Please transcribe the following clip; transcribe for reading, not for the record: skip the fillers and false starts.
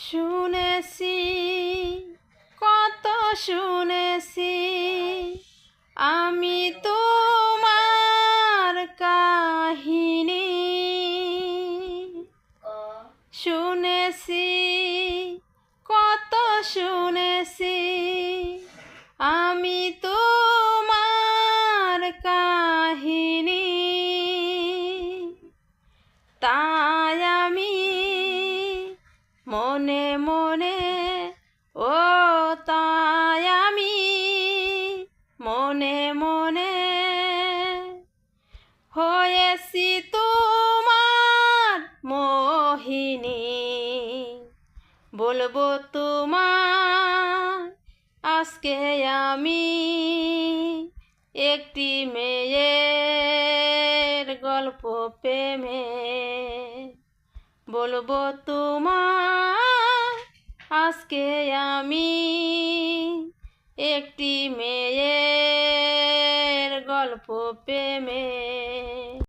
শুনেছি কত শুনেছি আমি তোমার কাহিনী, শুনেছি কত শুনেছি আমি তোমার কাহিনী, তাই আমি মনে মনে তাই আমি মনে মনে হয়েছি তোমার মোহিনী। বলবো তোমার আজকে আমি একটি মেয়ের গল্প প্রেমে, বলবো তোমার আজকে আমি একটি মেয়ের গল্প প্রেমে।